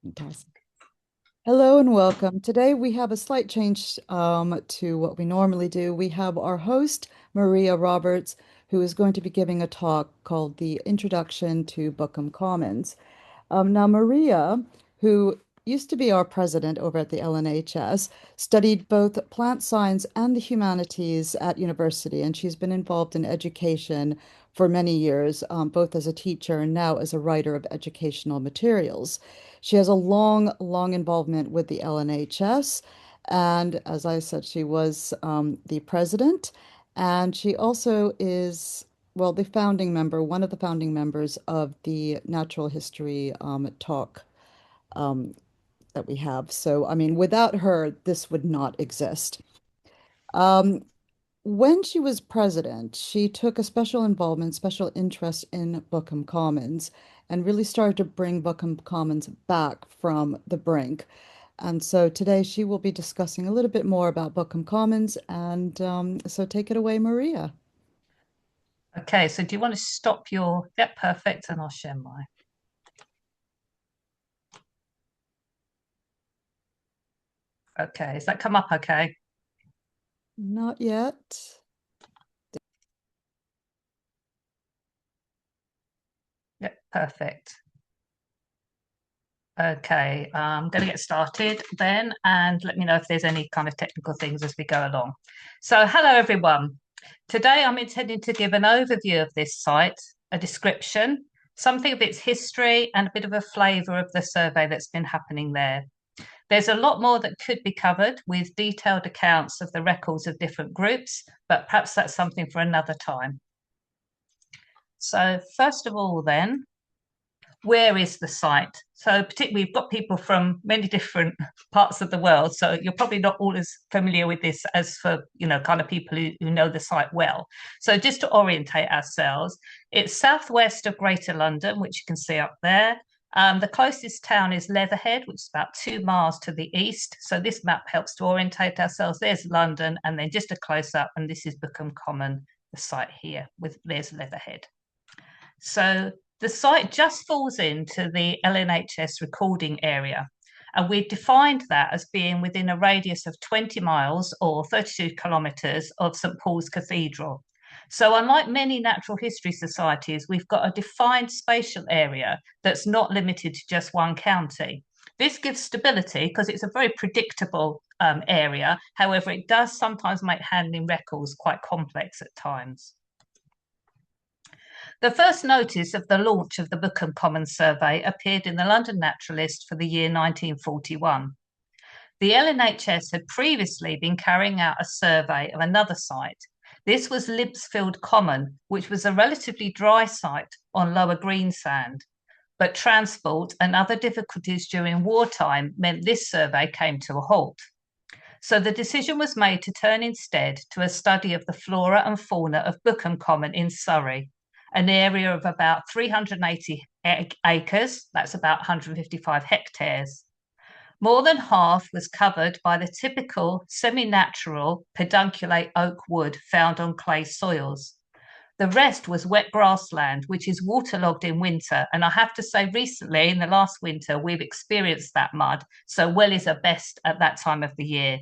Fantastic. Hello and welcome. Today we have a slight change to what we normally do. We have our host, Maria Roberts, who is going to be giving a talk called The Introduction to Bookham Commons. Now, Maria, who used to be our president over at the LNHS, studied both plant science and the humanities at university, and she's been involved in education for many years, both as a teacher and now as a writer of educational materials. She has a long involvement with the LNHS, and as I said, she was the president, and she also is well, the founding member, one of the founding members of the natural history talk um, that we have. So, I mean, without her, this would not exist. Um, when she was president, she took a special involvement, special interest in Bookham Commons and really started to bring Bookham Commons back from the brink. And so today she will be discussing a little bit more about Bookham Commons. And so take it away, Maria. Okay, so do you want to stop your, yeah, perfect, and I'll share mine. Okay, has that come up okay? Not yet. Yeah, perfect. Okay, I'm going to get started then, and let me know if there's any kind of technical things as we go along. So, hello everyone. Today I'm intending to give an overview of this site, a description, something of its history, and a bit of a flavour of the survey that's been happening there. There's a lot more that could be covered with detailed accounts of the records of different groups, but perhaps that's something for another time. So, first of all, then, where is the site? So, particularly, we've got people from many different parts of the world. So, you're probably not all as familiar with this as for, kind of people who know the site well. So, just to orientate ourselves, it's southwest of Greater London, which you can see up there. The closest town is Leatherhead, which is about 2 miles to the east. So, this map helps to orientate ourselves. There's London, and then just a close up, and this is Bookham Common, the site here, with there's Leatherhead. So the site just falls into the LNHS recording area. And we defined that as being within a radius of 20 miles or 32 kilometres of St Paul's Cathedral. So, unlike many natural history societies, we've got a defined spatial area that's not limited to just one county. This gives stability because it's a very predictable area. However, it does sometimes make handling records quite complex at times. The first notice of the launch of the Bookham Commons survey appeared in the London Naturalist for the year 1941. The LNHS had previously been carrying out a survey of another site. This was Libsfield Common, which was a relatively dry site on lower Greensand. But transport and other difficulties during wartime meant this survey came to a halt. So the decision was made to turn instead to a study of the flora and fauna of Bookham Common in Surrey, an area of about 380 acres, that's about 155 hectares. More than half was covered by the typical semi-natural pedunculate oak wood found on clay soils. The rest was wet grassland, which is waterlogged in winter. And I have to say, recently, in the last winter, we've experienced that mud. So wellies are best at that time of the year.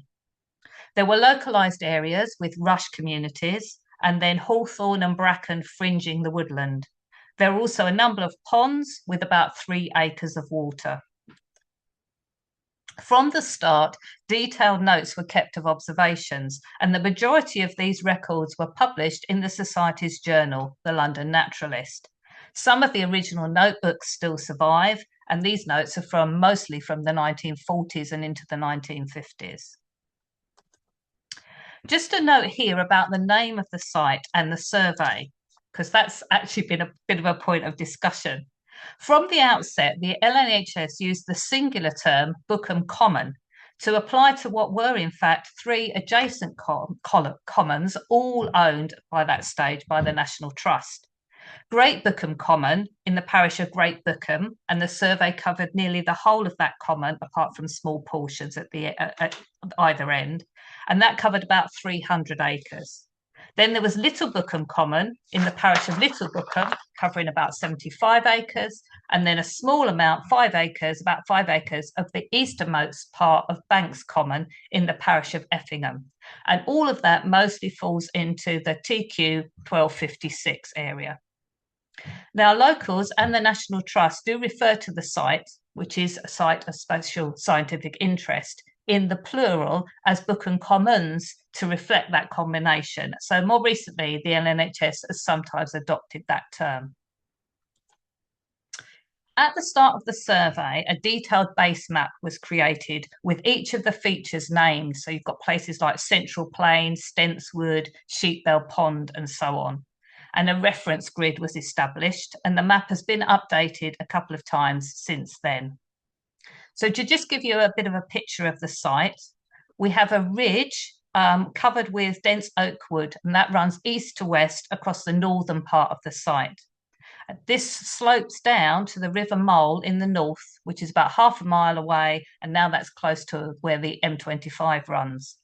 There were localised areas with rush communities and then hawthorn and bracken fringing the woodland. There were also a number of ponds with about 3 acres of water. From the start, detailed notes were kept of observations, and the majority of these records were published in the Society's journal, the London Naturalist. Some of the original notebooks still survive, and these notes are mostly from the 1940s and into the 1950s. Just a note here about the name of the site and the survey, because that's actually been a bit of a point of discussion. From the outset, the LNHS used the singular term Bookham Common to apply to what were, in fact, 3 adjacent commons, all owned by that stage by the National Trust. Great Bookham Common in the parish of Great Bookham, and the survey covered nearly the whole of that common, apart from small portions at either end, and that covered about 300 acres. Then there was Little Bookham Common in the parish of Little Bookham, covering about 75 acres, and then a small amount, 5 acres, about 5 acres, of the easternmost part of Banks Common in the parish of Effingham. And all of that mostly falls into the TQ 1256 area. Now, locals and the National Trust do refer to the site, which is a site of special scientific interest, in the plural as Bookham Commons to reflect that combination. So more recently, the LNHS has sometimes adopted that term. At the start of the survey, a detailed base map was created with each of the features named. So you've got places like Central Plain, Stentswood, Sheepbell Pond, and so on. And a reference grid was established, and the map has been updated a couple of times since then. So to just give you a bit of a picture of the site, we have a ridge covered with dense oak wood, and that runs east to west across the northern part of the site. This slopes down to the River Mole in the north, which is about half a mile away, and now that's close to where the M25 runs.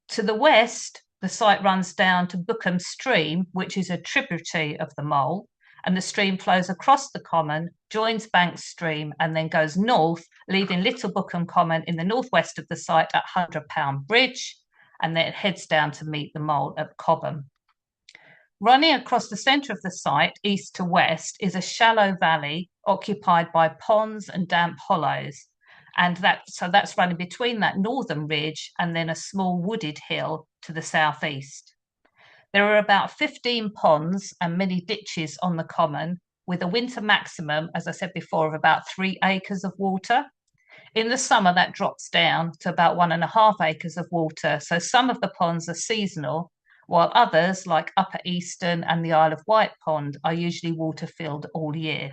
To the west, the site runs down to Bookham Stream, which is a tributary of the Mole, and the stream flows across the common, joins Banks Stream, and then goes north, leaving Little Bookham Common in the northwest of the site at £100 Bridge, and then it heads down to meet the Mole at Cobham. Running across the centre of the site, east to west, is a shallow valley occupied by ponds and damp hollows. And that's running between that northern ridge and then a small wooded hill to the southeast. There are about 15 ponds and many ditches on the common, with a winter maximum, as I said before, of about 3 acres of water. In the summer, that drops down to about 1.5 acres of water. So some of the ponds are seasonal, while others, like Upper Eastern and the Isle of Wight Pond, are usually water-filled all year.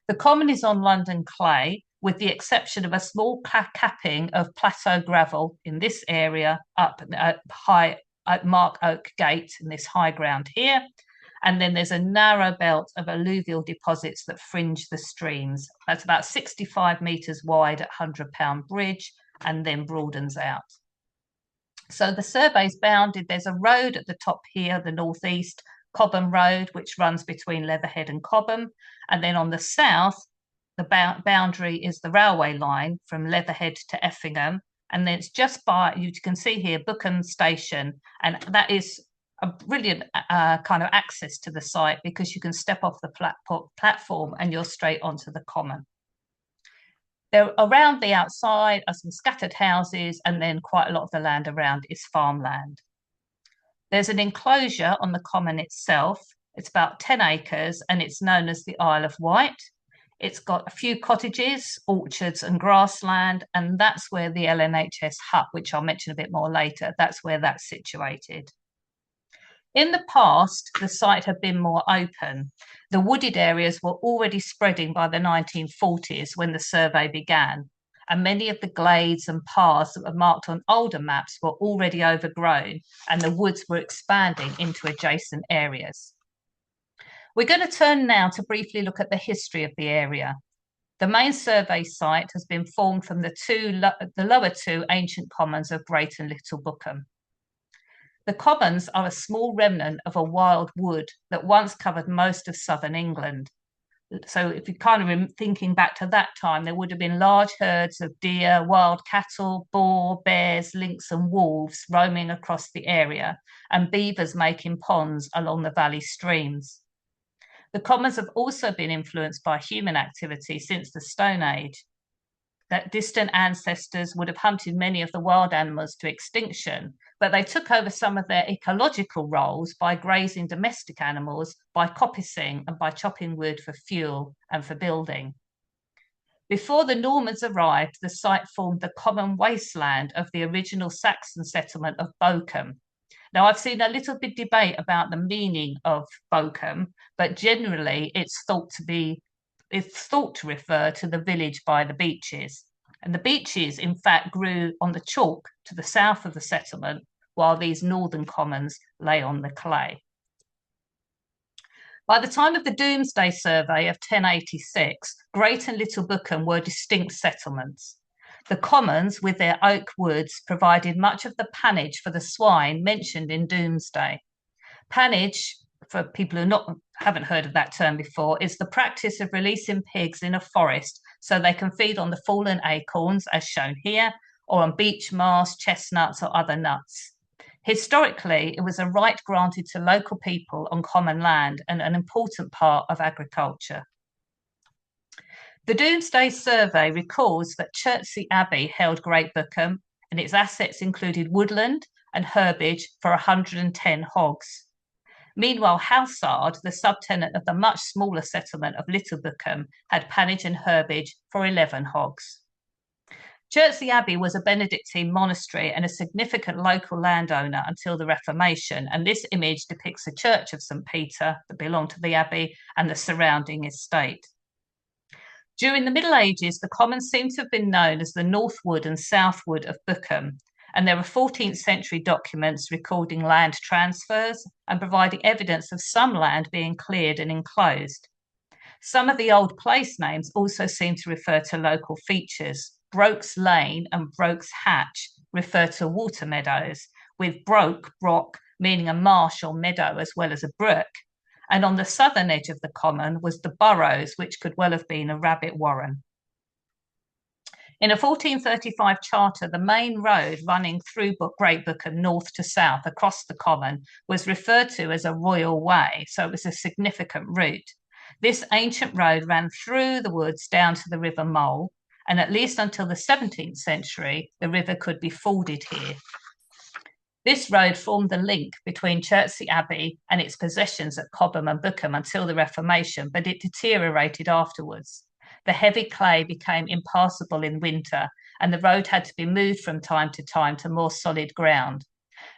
The common is on London clay, with the exception of a small capping of plateau gravel in this area up at Mark Oak Gate in this high ground here. And then there's a narrow belt of alluvial deposits that fringe the streams. That's about 65 metres wide at £100 Bridge and then broadens out. So the survey's bounded. There's a road at the top here, the northeast, Cobham Road, which runs between Leatherhead and Cobham. And then on the south, the boundary is the railway line from Leatherhead to Effingham. And then it's just by, you can see here, Bookham Station. And that is a brilliant kind of access to the site because you can step off the platform and you're straight onto the common. There, around the outside are some scattered houses, and then quite a lot of the land around is farmland. There's an enclosure on the common itself. It's about 10 acres and it's known as the Isle of Wight. It's got a few cottages, orchards and grassland, and that's where the LNHS hut, which I'll mention a bit more later, that's where that's situated. In the past, the site had been more open. The wooded areas were already spreading by the 1940s when the survey began, and many of the glades and paths that were marked on older maps were already overgrown, and the woods were expanding into adjacent areas. We're going to turn now to briefly look at the history of the area. The main survey site has been formed from the lower two ancient commons of Great and Little Bookham. The commons are a small remnant of a wild wood that once covered most of southern England. So if you're kind of thinking back to that time, there would have been large herds of deer, wild cattle, boar, bears, lynx and wolves roaming across the area, and beavers making ponds along the valley streams. The commons have also been influenced by human activity since the Stone Age. That distant ancestors would have hunted many of the wild animals to extinction, but they took over some of their ecological roles by grazing domestic animals, by coppicing, and by chopping wood for fuel and for building. Before the Normans arrived, the site formed the common wasteland of the original Saxon settlement of Bookham. Now, I've seen a little bit debate about the meaning of Bookham, but generally it's thought to refer to the village by the beaches. And the beaches, in fact, grew on the chalk to the south of the settlement, while these northern commons lay on the clay. By the time of the Domesday Survey of 1086, Great and Little Bookham were distinct settlements. The commons, with their oak woods, provided much of the pannage for the swine mentioned in Doomsday. Pannage, for people who haven't heard of that term before, is the practice of releasing pigs in a forest so they can feed on the fallen acorns, as shown here, or on beech mast, chestnuts, or other nuts. Historically, it was a right granted to local people on common land and an important part of agriculture. The Domesday Survey recalls that Chertsey Abbey held Great Bookham, and its assets included woodland and herbage for 110 hogs. Meanwhile, Houssard, the subtenant of the much smaller settlement of Little Bookham, had pannage and herbage for 11 hogs. Chertsey Abbey was a Benedictine monastery and a significant local landowner until the Reformation, and this image depicts the church of St. Peter that belonged to the abbey and the surrounding estate. During the Middle Ages, the commons seem to have been known as the Northwood and Southwood of Bookham, and there are 14th century documents recording land transfers and providing evidence of some land being cleared and enclosed. Some of the old place names also seem to refer to local features. Broke's Lane and Broke's Hatch refer to water meadows, with broch meaning a marsh or meadow as well as a brook. And on the southern edge of the common was the burrows, which could well have been a rabbit warren. In a 1435 charter, the main road running through Great Bookham north to south across the common was referred to as a royal way, so it was a significant route. This ancient road ran through the woods down to the River Mole, and at least until the 17th century, the river could be forded here. This road formed the link between Chertsey Abbey and its possessions at Cobham and Bookham until the Reformation, but it deteriorated afterwards. The heavy clay became impassable in winter, and the road had to be moved from time to more solid ground.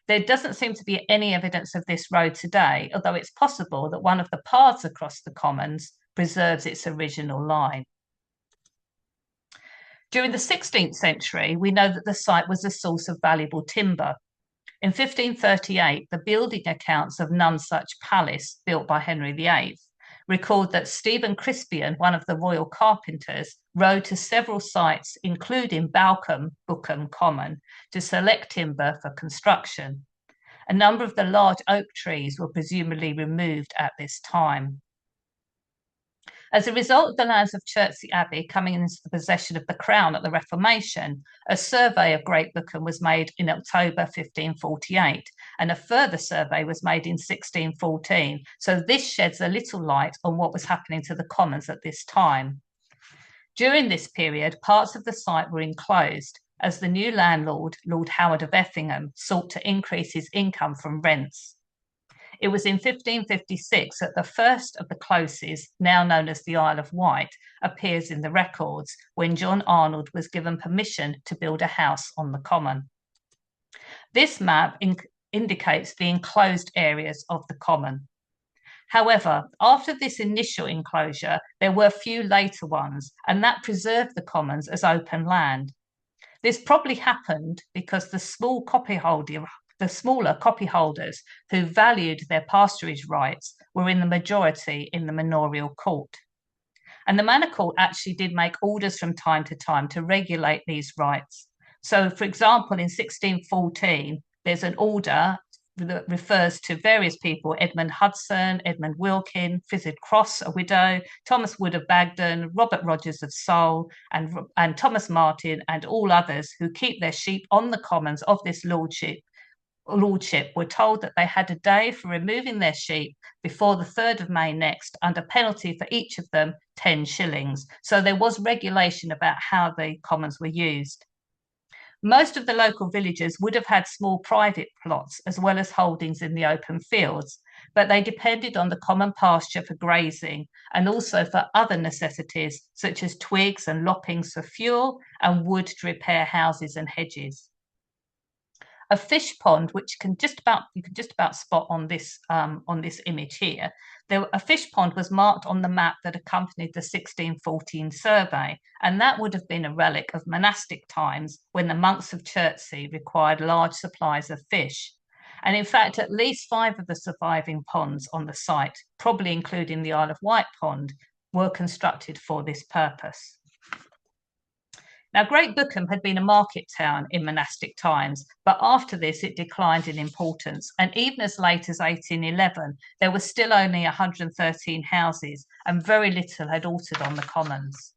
There doesn't seem to be any evidence of this road today, although it's possible that one of the paths across the commons preserves its original line. During the 16th century, we know that the site was a source of valuable timber. In 1538, the building accounts of Nonsuch Palace, built by Henry VIII, record that Stephen Crispian, one of the royal carpenters, rode to several sites, including Bookham Common, to select timber for construction. A number of the large oak trees were presumably removed at this time. As a result of the lands of Chertsey Abbey coming into the possession of the Crown at the Reformation, a survey of Great Bookham was made in October 1548, and a further survey was made in 1614. So this sheds a little light on what was happening to the commons at this time. During this period, parts of the site were enclosed as the new landlord, Lord Howard of Effingham, sought to increase his income from rents. It was in 1556 that the first of the closes, now known as the Isle of Wight, appears in the records when John Arnold was given permission to build a house on the common. This map indicates the enclosed areas of the common. However, after this initial enclosure, there were few later ones, and that preserved the commons as open land. This probably happened because the smaller copyholders who valued their pasturage rights were in the majority in the manorial court. And the manor court actually did make orders from time to regulate these rights. So, for example, in 1614, there's an order that refers to various people: Edmund Hudson, Edmund Wilkin, Fizzard Cross, a widow, Thomas Wood of Bagdon, Robert Rogers of Seoul, and Thomas Martin, and all others who keep their sheep on the commons of this lordship were told that they had a day for removing their sheep before the 3rd of May next, under penalty for each of them 10 shillings. So there was regulation about how the commons were used. Most of the local villagers would have had small private plots as well as holdings in the open fields, but they depended on the common pasture for grazing and also for other necessities such as twigs and loppings for fuel and wood to repair houses and hedges. A fish pond, which you can just about spot on this image here. A fish pond was marked on the map that accompanied the 1614 survey, and that would have been a relic of monastic times when the monks of Chertsey required large supplies of fish. And in fact, at least 5 of the surviving ponds on the site, probably including the Isle of Wight pond, were constructed for this purpose. Now, Great Bookham had been a market town in monastic times, but after this it declined in importance. And even as late as 1811, there were still only 113 houses, and very little had altered on the commons.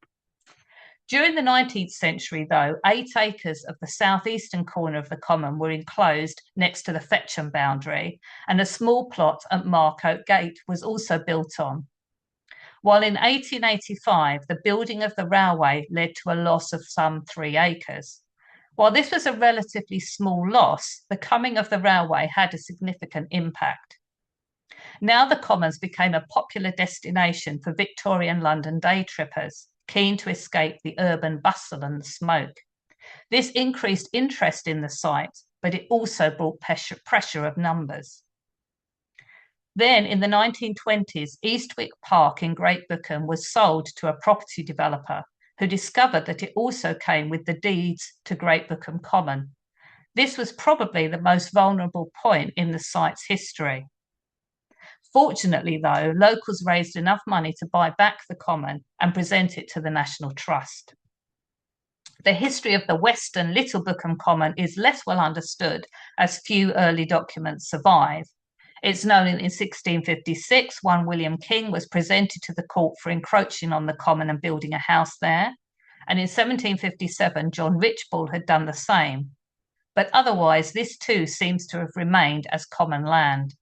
During the 19th century, though, 8 acres of the southeastern corner of the common were enclosed next to the Fetcham boundary, and a small plot at Marcote Gate was also built on. While in 1885, the building of the railway led to a loss of some 3 acres. While this was a relatively small loss, the coming of the railway had a significant impact. Now the Commons became a popular destination for Victorian London day trippers, keen to escape the urban bustle and the smoke. This increased interest in the site, but it also brought pressure of numbers. Then in the 1920s, Eastwick Park in Great Bookham was sold to a property developer who discovered that it also came with the deeds to Great Bookham Common. This was probably the most vulnerable point in the site's history. Fortunately, though, locals raised enough money to buy back the common and present it to the National Trust. The history of the Western Little Bookham Common is less well understood, as few early documents survive. It's known in 1656, one William King was presented to the court for encroaching on the common and building a house there. And in 1757, John Richball had done the same. But otherwise, this too seems to have remained as common land.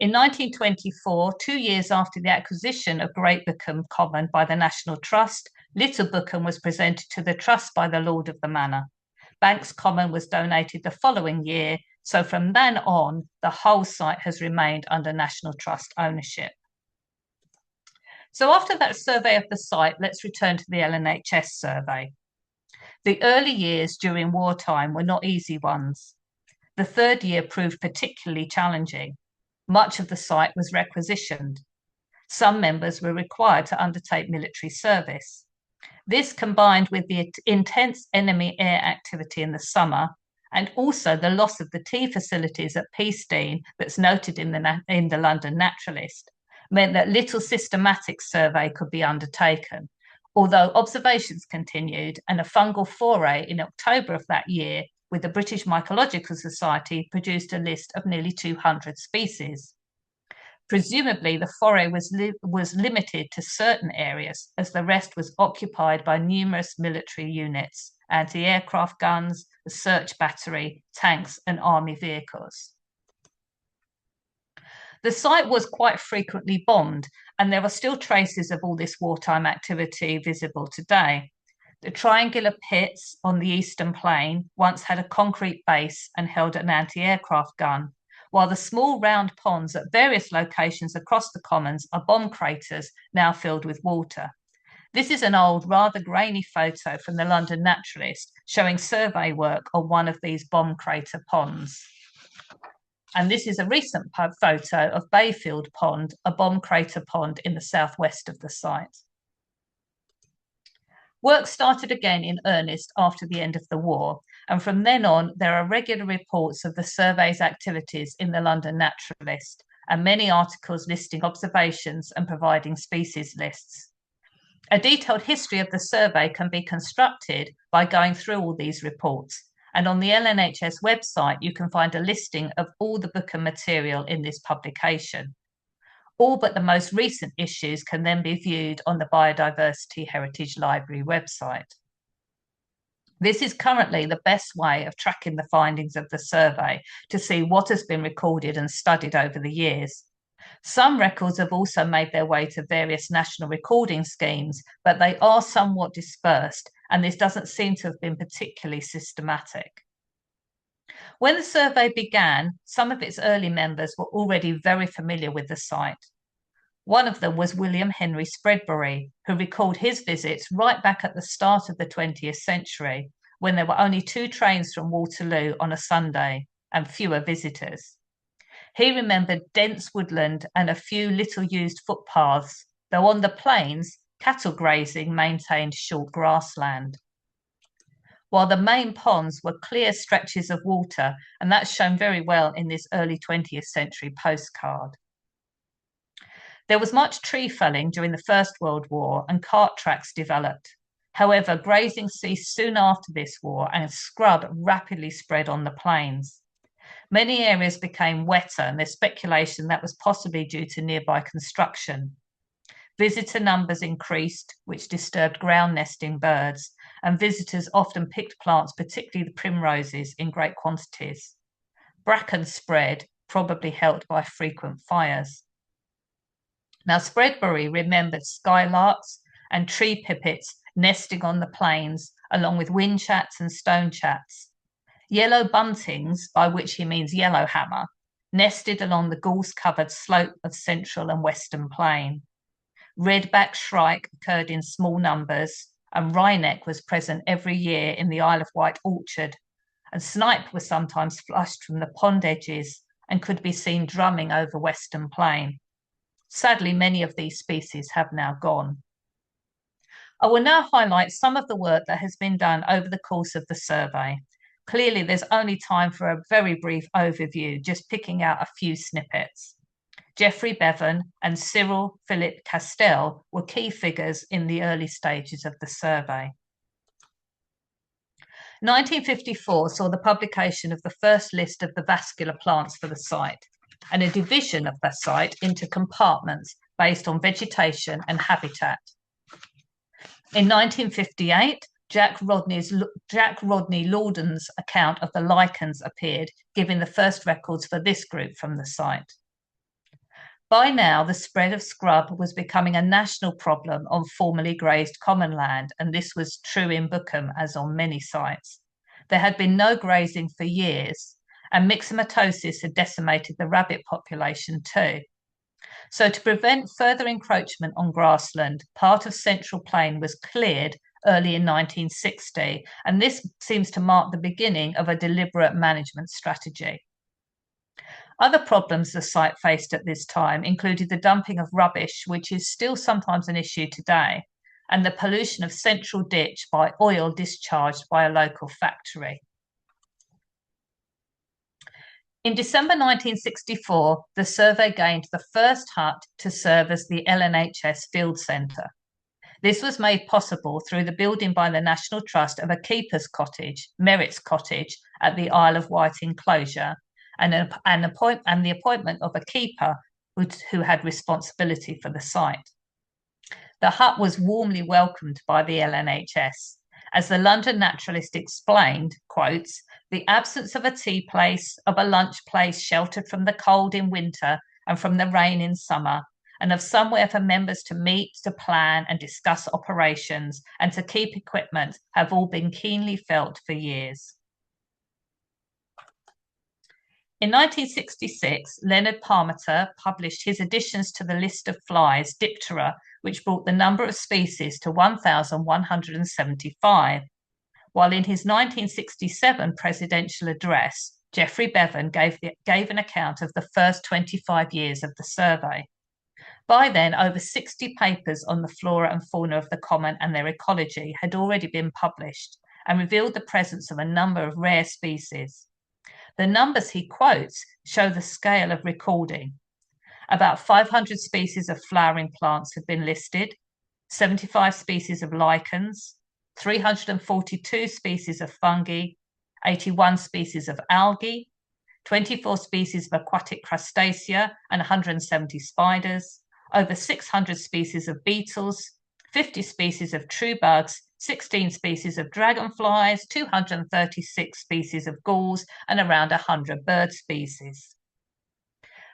In 1924, 2 years after the acquisition of Great Bookham Common by the National Trust, Little Bookham was presented to the Trust by the Lord of the Manor. Banks Common was donated the following year, so from then on, the whole site has remained under National Trust ownership. So after that survey of the site, let's return to the LNHS survey. The early years during wartime were not easy ones. The third year proved particularly challenging. Much of the site was requisitioned. Some members were required to undertake military service. This, combined with the intense enemy air activity in the summer, and also the loss of the tea facilities at Peastein that's noted in the London Naturalist, meant that little systematic survey could be undertaken, although observations continued and a fungal foray in October of that year with the British Mycological Society produced a list of nearly 200 species. Presumably, the foray was limited to certain areas, as the rest was occupied by numerous military units, anti-aircraft guns, a search battery, tanks, and army vehicles. The site was quite frequently bombed, and there are still traces of all this wartime activity visible today. The triangular pits on the eastern plain once had a concrete base and held an anti-aircraft gun, while the small round ponds at various locations across the commons are bomb craters now filled with water. This is an old, rather grainy photo from the London Naturalist showing survey work on one of these bomb crater ponds. And this is a recent photo of Bayfield Pond, a bomb crater pond in the southwest of the site. Work started again in earnest after the end of the war, and from then on, there are regular reports of the survey's activities in the London Naturalist, and many articles listing observations and providing species lists. A detailed history of the survey can be constructed by going through all these reports, and on the LNHS website, you can find a listing of all the Bookham material in this publication. All but the most recent issues can then be viewed on the Biodiversity Heritage Library website. This is currently the best way of tracking the findings of the survey to see what has been recorded and studied over the years. Some records have also made their way to various national recording schemes, but they are somewhat dispersed, and this doesn't seem to have been particularly systematic. When the survey began, some of its early members were already very familiar with the site. One of them was William Henry Spreadbury, who recalled his visits right back at the start of the 20th century, when there were only 2 trains from Waterloo on a Sunday and fewer visitors. He remembered dense woodland and a few little used footpaths, though on the plains, cattle grazing maintained short grassland. While the main ponds were clear stretches of water, and that's shown very well in this early 20th century postcard. There was much tree felling during the First World War, and cart tracks developed. However, grazing ceased soon after this war and scrub rapidly spread on the plains. Many areas became wetter, and there's speculation that was possibly due to nearby construction. Visitor numbers increased, which disturbed ground nesting birds, and visitors often picked plants, particularly the primroses, in great quantities. Bracken spread, probably helped by frequent fires. Now, Spreadbury remembered skylarks and tree pipits nesting on the plains, along with whinchats and stonechats. Yellow buntings, by which he means yellowhammer, nested along the gorse-covered slope of central and western plain. Redback shrike occurred in small numbers, and wryneck was present every year in the Isle of Wight orchard, and snipe were sometimes flushed from the pond edges and could be seen drumming over western plain. Sadly, many of these species have now gone. I will now highlight some of the work that has been done over the course of the survey. Clearly, there's only time for a very brief overview, just picking out a few snippets. Geoffrey Bevan and Cyril Philip Castell were key figures in the early stages of the survey. 1954 saw the publication of the first list of the vascular plants for the site and a division of the site into compartments based on vegetation and habitat. In 1958, Jack Rodney Lauden's account of the lichens appeared, giving the first records for this group from the site. By now, the spread of scrub was becoming a national problem on formerly grazed common land, and this was true in Bookham as on many sites. There had been no grazing for years, and myxomatosis had decimated the rabbit population too. So to prevent further encroachment on grassland, part of Central Plain was cleared early in 1960, and this seems to mark the beginning of a deliberate management strategy. Other problems the site faced at this time included the dumping of rubbish, which is still sometimes an issue today, and the pollution of Central Ditch by oil discharged by a local factory. In December 1964, the survey gained the first hut to serve as the LNHS Field Centre. This was made possible through the building by the National Trust of a keeper's cottage, Merritt's Cottage, at the Isle of Wight enclosure, and the appointment of a keeper who had responsibility for the site. The hut was warmly welcomed by the LNHS. As the London naturalist explained, quotes, the absence of a tea place, of a lunch place sheltered from the cold in winter and from the rain in summer, and of somewhere for members to meet, to plan and discuss operations and to keep equipment have all been keenly felt for years. In 1966, Leonard Parmenter published his additions to the list of flies, Diptera, which brought the number of species to 1,175. While in his 1967 presidential address, Geoffrey Bevan gave an account of the first 25 years of the survey. By then, over 60 papers on the flora and fauna of the common and their ecology had already been published and revealed the presence of a number of rare species. The numbers he quotes show the scale of recording. About 500 species of flowering plants have been listed, 75 species of lichens, 342 species of fungi, 81 species of algae, 24 species of aquatic crustacea and 170 spiders, over 600 species of beetles, 50 species of true bugs, 16 species of dragonflies, 236 species of gulls, and around 100 bird species.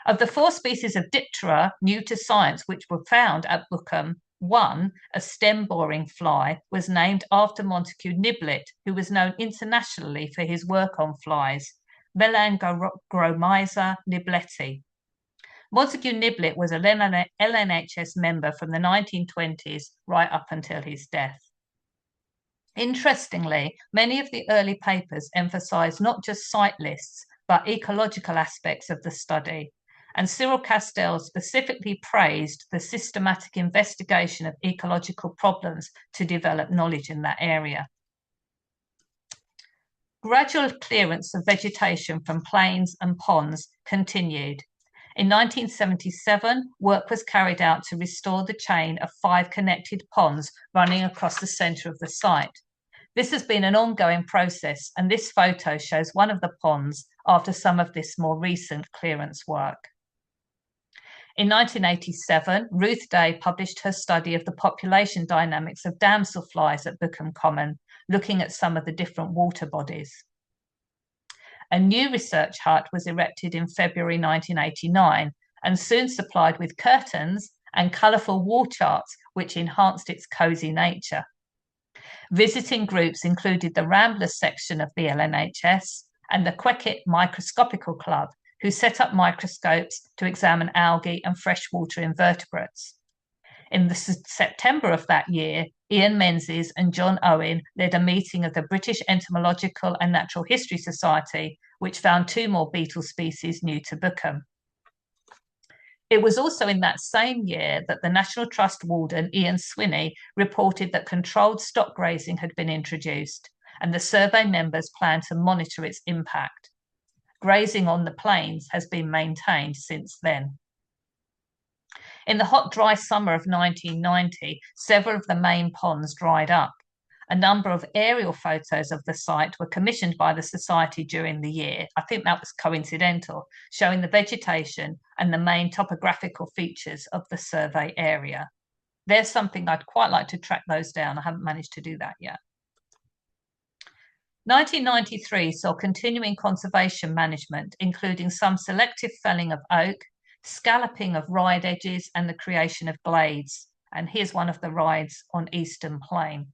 Of the 4 species of Diptera new to science which were found at Bookham, one, a stem-boring fly, was named after Montague Niblett, who was known internationally for his work on flies, Melanogromyza nibletti. Montague Niblett was a LNHS member from the 1920s right up until his death. Interestingly, many of the early papers emphasised not just site lists, but ecological aspects of the study, and Cyril Castell specifically praised the systematic investigation of ecological problems to develop knowledge in that area. Gradual clearance of vegetation from plains and ponds continued. In 1977, work was carried out to restore the chain of 5 connected ponds running across the centre of the site. This has been an ongoing process, and this photo shows one of the ponds after some of this more recent clearance work. In 1987, Ruth Day published her study of the population dynamics of damselflies at Bookham Common, looking at some of the different water bodies. A new research hut was erected in February 1989 and soon supplied with curtains and colourful wall charts, which enhanced its cosy nature. Visiting groups included the Ramblers section of the LNHS and the Queckett Microscopical Club, who set up microscopes to examine algae and freshwater invertebrates. In September of that year, Ian Menzies and John Owen led a meeting of the British Entomological and Natural History Society, which found 2 more beetle species new to Bookham. It was also in that same year that the National Trust warden, Ian Swinney, reported that controlled stock grazing had been introduced, and the survey members planned to monitor its impact. Grazing on the plains has been maintained since then. In the hot, dry summer of 1990, several of the main ponds dried up. A number of aerial photos of the site were commissioned by the Society during the year. I think that was coincidental, showing the vegetation and the main topographical features of the survey area. There's something I'd quite like to track those down. I haven't managed to do that yet. 1993 saw continuing conservation management, including some selective felling of oak, scalloping of ride edges, and the creation of glades. And here's one of the rides on Eastern Plain.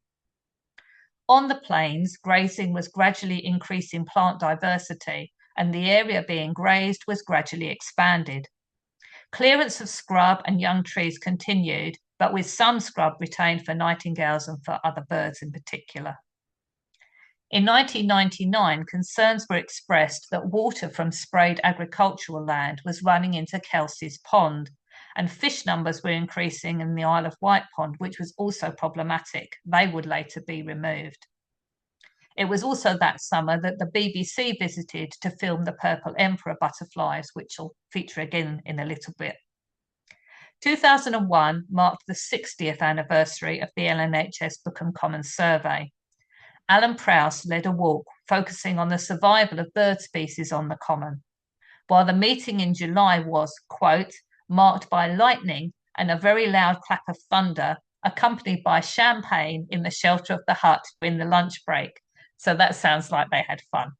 On the plains, grazing was gradually increasing plant diversity, and the area being grazed was gradually expanded. Clearance of scrub and young trees continued, but with some scrub retained for nightingales and for other birds in particular. In 1999, concerns were expressed that water from sprayed agricultural land was running into Kelsey's Pond, and fish numbers were increasing in the Isle of Wight pond, which was also problematic. They would later be removed. It was also that summer that the BBC visited to film the purple emperor butterflies, which will feature again in a little bit. 2001 marked the 60th anniversary of the LNHS Bookham Common survey. Alan Prowse led a walk focusing on the survival of bird species on the common, while the meeting in July was, quote, marked by lightning and a very loud clap of thunder, accompanied by champagne in the shelter of the hut during the lunch break. So that sounds like they had fun.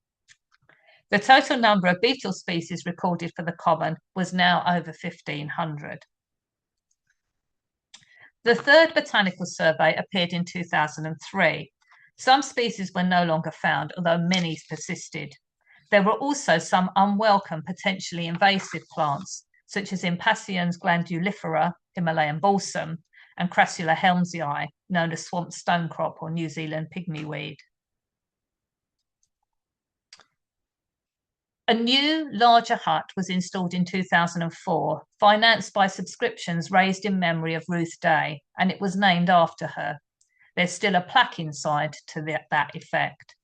The total number of beetle species recorded for the common was now over 1,500. The third botanical survey appeared in 2003. Some species were no longer found, although many persisted. There were also some unwelcome, potentially invasive plants, such as Impatiens glandulifera, Himalayan balsam, and Crassula helmsii, known as swamp stonecrop or New Zealand pygmyweed. A new, larger hut was installed in 2004, financed by subscriptions raised in memory of Ruth Day, and it was named after her. There's still a plaque inside to that effect.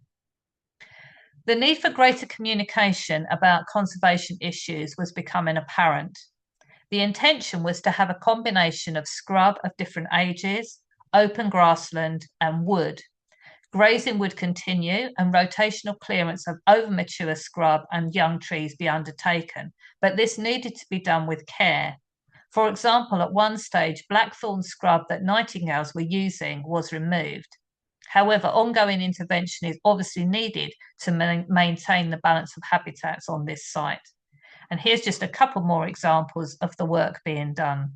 The need for greater communication about conservation issues was becoming apparent. The intention was to have a combination of scrub of different ages, open grassland, and wood. Grazing would continue and rotational clearance of over-mature scrub and young trees be undertaken, but this needed to be done with care. For example, at one stage, blackthorn scrub that nightingales were using was removed. However, ongoing intervention is obviously needed to maintain the balance of habitats on this site. And here's just a couple more examples of the work being done.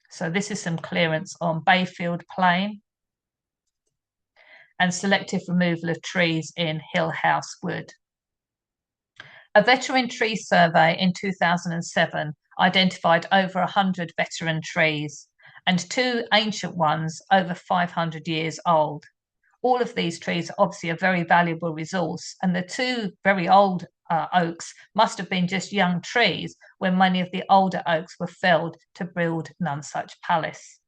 So this is some clearance on Bayfield Plain and selective removal of trees in Hill House Wood. A veteran tree survey in 2007 identified over 100 veteran trees and 2 ancient ones over 500 years old. All of these trees are obviously a very valuable resource, and the 2 very old oaks must have been just young trees when many of the older oaks were felled to build none such palace.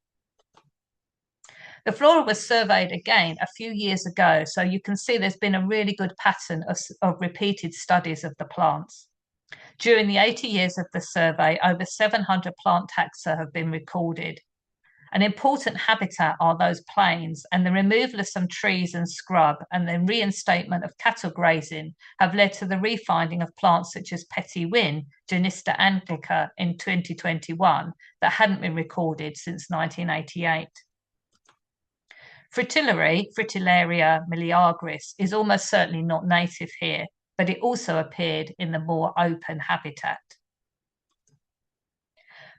The flora was surveyed again a few years ago, so you can see there's been a really good pattern of repeated studies of the plants. During the 80 years of the survey, over 700 plant taxa have been recorded. An important habitat are those plains, and the removal of some trees and scrub and the reinstatement of cattle grazing have led to the refinding of plants such as Petit Whin, Genista anglica in 2021 that hadn't been recorded since 1988. Fritillaria miliagris, is almost certainly not native here, but it also appeared in the more open habitat.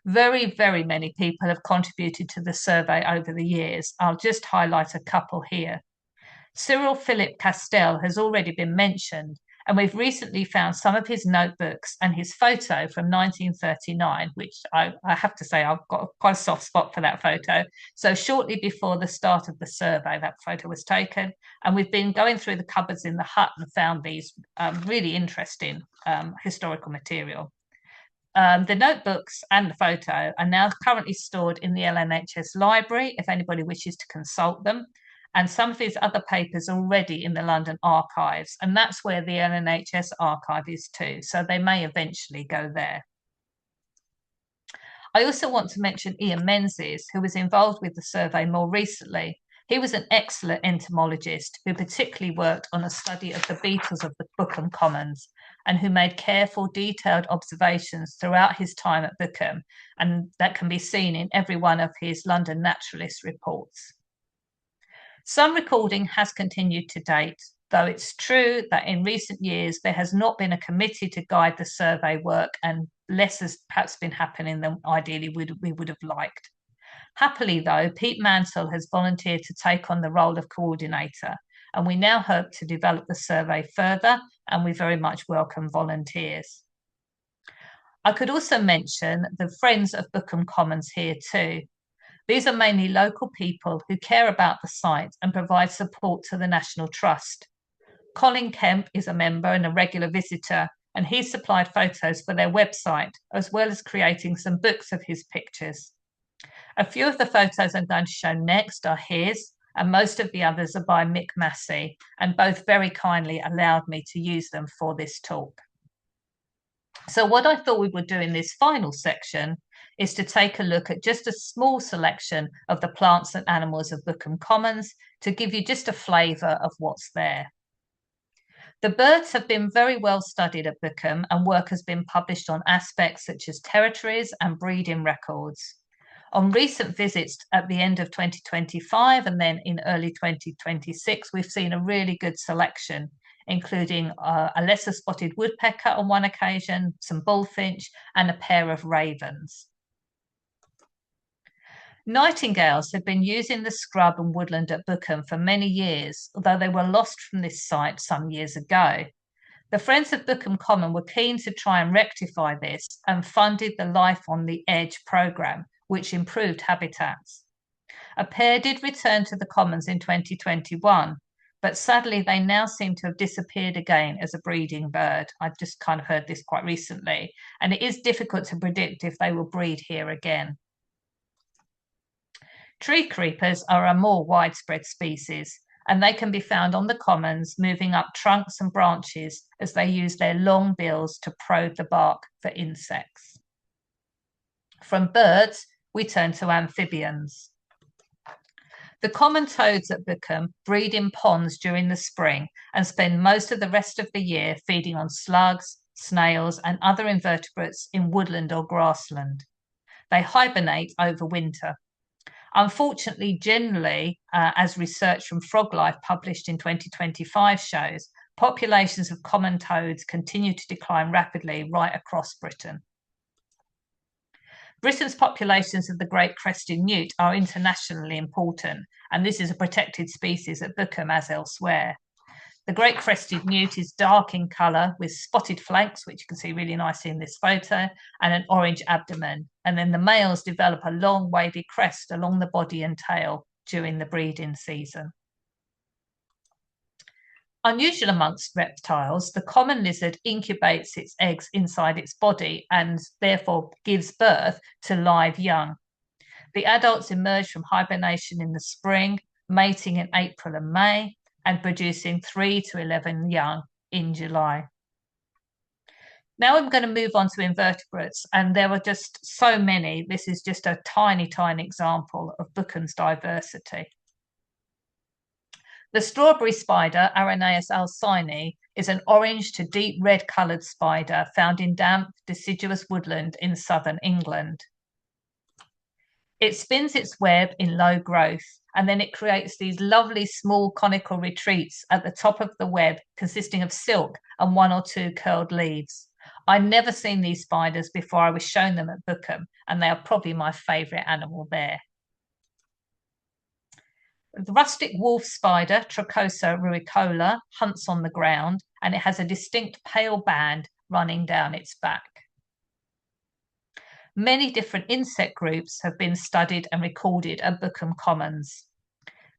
Very, very many people have contributed to the survey over the years. I'll just highlight a couple here. Cyril Philip Castell has already been mentioned, and we've recently found some of his notebooks and his photo from 1939, which I have to say I've got quite a soft spot for that photo. So shortly before the start of the survey, that photo was taken, and we've been going through the cupboards in the hut and found these really interesting historical material. The notebooks and the photo are now currently stored in the LNHS library if anybody wishes to consult them. And some of his other papers are already in the London archives, and that's where the LNHS archive is too. So they may eventually go there. I also want to mention Ian Menzies, who was involved with the survey more recently. He was an excellent entomologist who particularly worked on a study of the beetles of the Bookham Commons and who made careful, detailed observations throughout his time at Bookham, and that can be seen in every one of his London naturalist reports. Some recording has continued to date, though it's true that in recent years there has not been a committee to guide the survey work and less has perhaps been happening than ideally we would have liked. Happily, though, Pete Mansell has volunteered to take on the role of coordinator, and we now hope to develop the survey further, and we very much welcome volunteers. I could also mention the Friends of Bookham Commons here too. These are mainly local people who care about the site and provide support to the National Trust. Colin Kemp is a member and a regular visitor, and he supplied photos for their website, as well as creating some books of his pictures. A few of the photos I'm going to show next are his, and most of the others are by Mick Massey, and both very kindly allowed me to use them for this talk. So what I thought we would do in this final section is to take a look at just a small selection of the plants and animals of Bookham Commons to give you just a flavour of what's there. The birds have been very well studied at Bookham, and work has been published on aspects such as territories and breeding records. On recent visits at the end of 2025 and then in early 2026, we've seen a really good selection, including a lesser spotted woodpecker on one occasion, some bullfinch, and a pair of ravens. Nightingales have been using the scrub and woodland at Bookham for many years, although they were lost from this site some years ago. The Friends of Bookham Common were keen to try and rectify this and funded the Life on the Edge programme, which improved habitats. A pair did return to the Commons in 2021, but sadly they now seem to have disappeared again as a breeding bird. I've just kind of heard this quite recently, and it is difficult to predict if they will breed here again. Tree creepers are a more widespread species, and they can be found on the commons, moving up trunks and branches as they use their long bills to probe the bark for insects. From birds, we turn to amphibians. The common toads at Bookham breed in ponds during the spring and spend most of the rest of the year feeding on slugs, snails, and other invertebrates in woodland or grassland. They hibernate over winter. Unfortunately, generally, as research from FrogLife published in 2025 shows, populations of common toads continue to decline rapidly right across Britain. Britain's populations of the great crested newt are internationally important, and this is a protected species at Bookham as elsewhere. The great crested newt is dark in colour with spotted flanks, which you can see really nicely in this photo, and an orange abdomen. And then the males develop a long wavy crest along the body and tail during the breeding season. Unusual amongst reptiles, the common lizard incubates its eggs inside its body and therefore gives birth to live young. The adults emerge from hibernation in the spring, mating in April and May, and producing 3 to 11 young in July. Now I'm going to move on to invertebrates, and there are just so many. This is just a tiny, tiny example of Bookham's diversity. The strawberry spider, Arenaeus alcini, is an orange to deep red coloured spider found in damp, deciduous woodland in southern England. It spins its web in low growth, and then it creates these lovely small conical retreats at the top of the web consisting of silk and one or two curled leaves. I'd never seen these spiders before I was shown them at Bookham, and they are probably my favourite animal there. The rustic wolf spider, Trochosa ruicola, hunts on the ground, and it has a distinct pale band running down its back. Many different insect groups have been studied and recorded at Bookham Commons.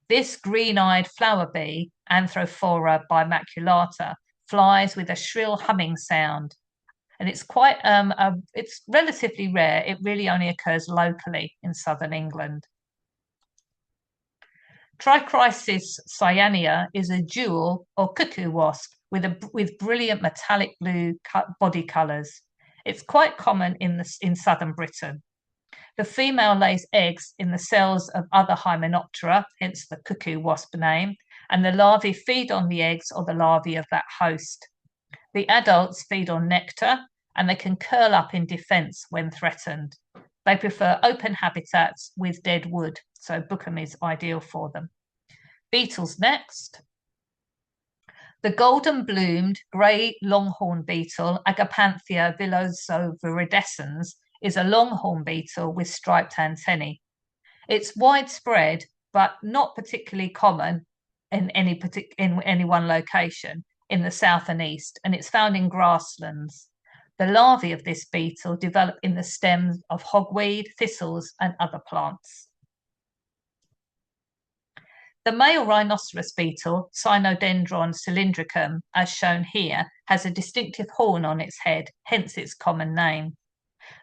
This green-eyed flower bee, Anthrophora bimaculata, flies with a shrill humming sound. And it's it's relatively rare. It really only occurs locally in southern England. Trichrisis cyanea is a jewel or cuckoo wasp with brilliant metallic blue body colours. It's quite common in southern Britain. The female lays eggs in the cells of other Hymenoptera, hence the cuckoo wasp name, and the larvae feed on the eggs or the larvae of that host. The adults feed on nectar, and they can curl up in defence when threatened. They prefer open habitats with dead wood, so Bookham is ideal for them. Beetles next. The golden-bloomed grey longhorn beetle, Agapanthia villoso-viridescens, is a longhorn beetle with striped antennae. It's widespread, but not particularly common in any one location in the south and east, and it's found in grasslands. The larvae of this beetle develop in the stems of hogweed, thistles, and other plants. The male rhinoceros beetle, Cynodendron cylindricum, as shown here, has a distinctive horn on its head, hence its common name.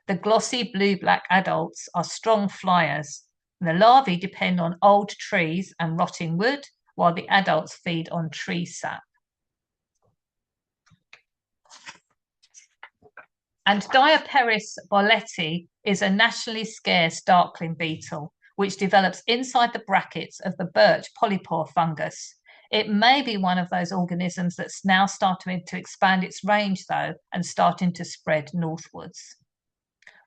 The glossy blue-black adults are strong flyers. The larvae depend on old trees and rotting wood, while the adults feed on tree sap. And Diaperis bolleti is a nationally scarce darkling beetle, which develops inside the brackets of the birch polypore fungus. It may be one of those organisms that's now starting to expand its range, though, and starting to spread northwards.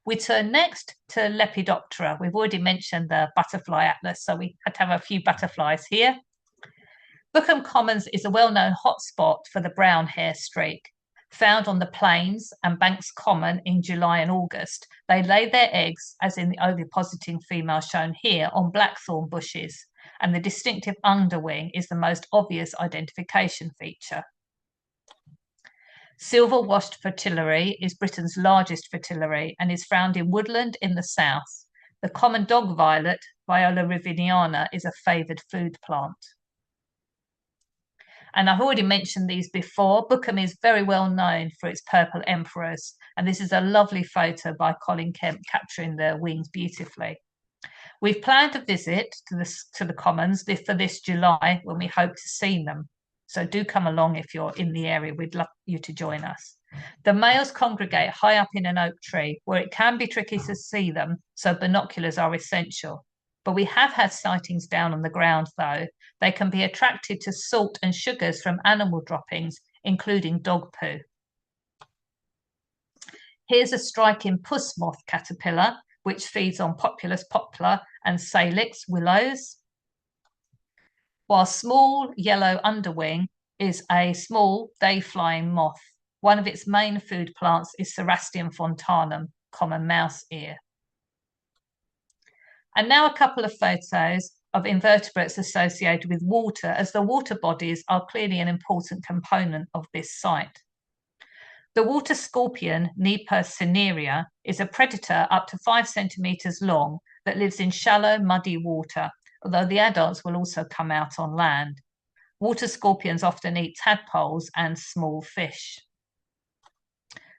We turn next to Lepidoptera. We've already mentioned the butterfly atlas, so we had to have a few butterflies here. Bookham Commons is a well-known hotspot for the brown hair streak. Found on the plains and Banks Common in July and August, they lay their eggs, as in the ovipositing female shown here, on blackthorn bushes, and the distinctive underwing is the most obvious identification feature. Silver-washed fritillary is Britain's largest fritillary and is found in woodland in the south. The common dog violet, Viola riviniana, is a favoured food plant. And I've already mentioned these before. Bookham is very well known for its purple emperors, and this is a lovely photo by Colin Kemp capturing their wings beautifully. We've planned a visit to the Commons for this July when we hope to see them. So do come along if you're in the area. We'd love you to join us. The males congregate high up in an oak tree where it can be tricky to see them, so binoculars are essential. But we have had sightings down on the ground, though. They can be attracted to salt and sugars from animal droppings, including dog poo. Here's a striking puss moth caterpillar, which feeds on Populus poplar and Salix willows, while small yellow underwing is a small day-flying moth. One of its main food plants is Cerastium fontanum, common mouse ear. And now a couple of photos of invertebrates associated with water, as the water bodies are clearly an important component of this site. The water scorpion, Nepa cinerea, is a predator up to 5 centimetres long that lives in shallow, muddy water, although the adults will also come out on land. Water scorpions often eat tadpoles and small fish.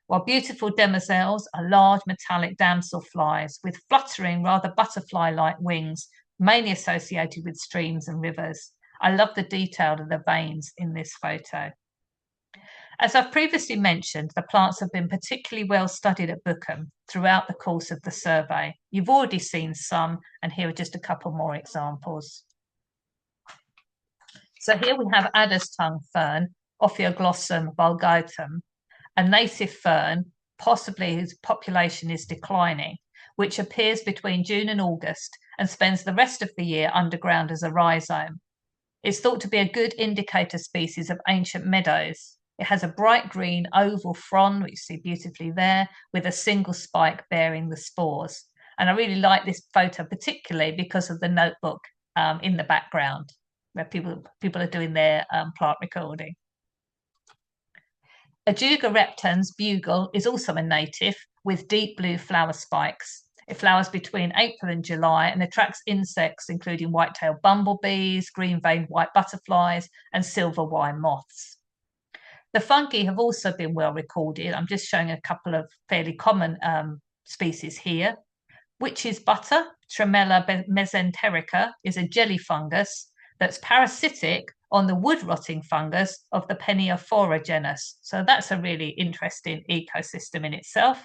While beautiful demoiselles are large metallic damselflies with fluttering, rather butterfly-like wings, mainly associated with streams and rivers. I love the detail of the veins in this photo. As I've previously mentioned, the plants have been particularly well studied at Bookham throughout the course of the survey. You've already seen some, and here are just a couple more examples. So here we have adder's tongue fern, Ophioglossum vulgatum, a native fern, possibly whose population is declining, which appears between June and August and spends the rest of the year underground as a rhizome. It's thought to be a good indicator species of ancient meadows. It has a bright green oval frond, which you see beautifully there, with a single spike bearing the spores. And I really like this photo particularly because of the notebook in the background, where people are doing their plant recording. Ajuga reptans bugle is also a native with deep blue flower spikes. It flowers between April and July and attracts insects including white-tailed bumblebees, green-veined white butterflies, and silver wire moths. The fungi have also been well recorded. I'm just showing a couple of fairly common species here. Witch's butter, Tremella mesenterica, is a jelly fungus that's parasitic on the wood-rotting fungus of the Peniophora genus. So that's a really interesting ecosystem in itself.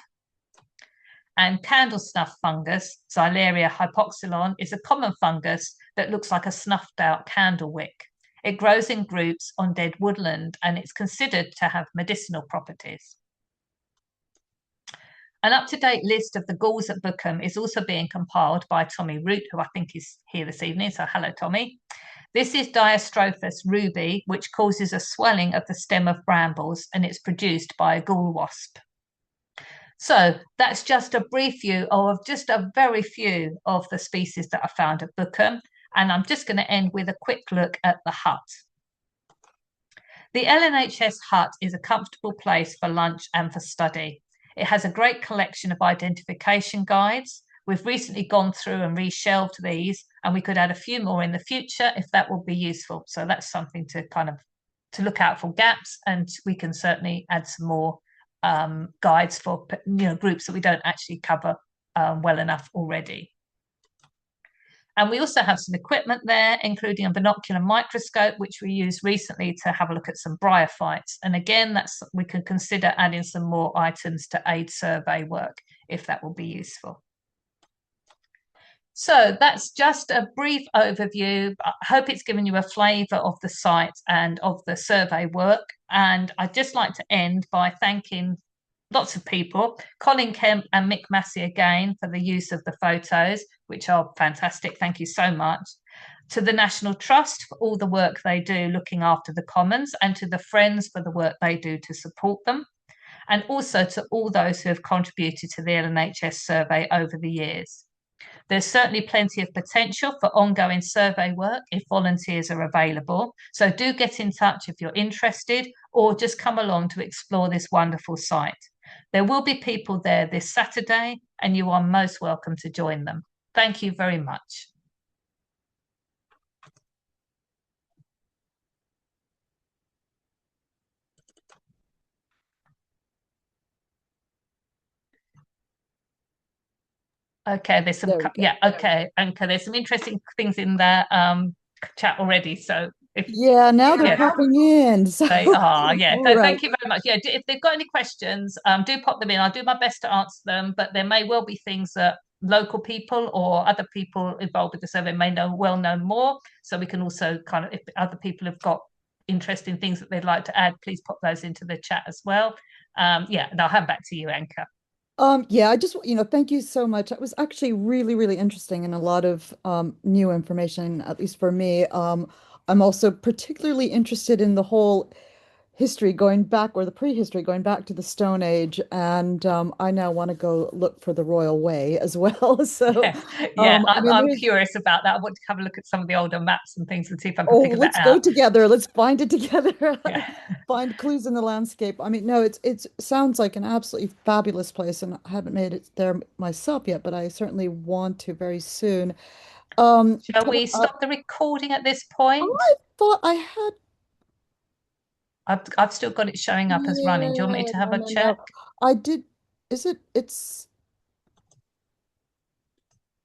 And candle snuff fungus, Xyleria hypoxylon, is a common fungus that looks like a snuffed out candle wick. It grows in groups on dead woodland and it's considered to have medicinal properties. An up-to-date list of the galls at Bookham is also being compiled by Tommy Root, who I think is here this evening. So hello, Tommy. This is Diastrophus ruby, which causes a swelling of the stem of brambles, and it's produced by a gall wasp. So that's just a brief view of just a very few of the species that are found at Bookham. And I'm just going to end with a quick look at the hut. The LNHS hut is a comfortable place for lunch and for study. It has a great collection of identification guides. We've recently gone through and reshelved these, and we could add a few more in the future if that would be useful. So that's something to to look out for gaps, and we can certainly add some more guides for groups that we don't actually cover well enough already. And we also have some equipment there, including a binocular microscope, which we used recently to have a look at some bryophytes. And again, we can consider adding some more items to aid survey work, if that will be useful. So that's just a brief overview. I hope it's given you a flavour of the site and of the survey work. And I'd just like to end by thanking lots of people, Colin Kemp and Mick Massey again for the use of the photos, which are fantastic. Thank you so much. To the National Trust for all the work they do looking after the commons, and to the Friends for the work they do to support them. And also to all those who have contributed to the LNHS survey over the years. There's certainly plenty of potential for ongoing survey work if volunteers are available. So do get in touch if you're interested, or just come along to explore this wonderful site. There will be people there this Saturday, and you are most welcome to join them. Thank you very much. Okay, there's some, yeah, okay, Anchor, there's some interesting things in the chat already. So yeah, now they're popping in. So they are, yeah. all right. Thank you very much. Yeah, if they've got any questions, do pop them in. I'll do my best to answer them, but there may well be things that local people or other people involved with the survey may know more. So we can also if other people have got interesting things that they'd like to add, please pop those into the chat as well. Yeah, and I'll hand back to you, Anchor. Yeah, I just, thank you so much. It was actually really, really interesting and a lot of new information, at least for me. I'm also particularly interested in the whole history going back, or the prehistory going back to the Stone Age, and I now want to go look for the Royal Way as well. So, Yeah, I mean, I'm curious about that. I want to have a look at some of the older maps and things and see if I can oh, figure that let's go out. together. Let's find it together. Yeah. Find clues in the landscape. I mean, no, it's sounds like an absolutely fabulous place, and I haven't made it there myself yet, but I certainly want to very soon. Shall we stop the recording at this point? I thought I had, I've still got it showing up as running. Do you want me yeah, to have no, a no, check? no. I did. Is it? It's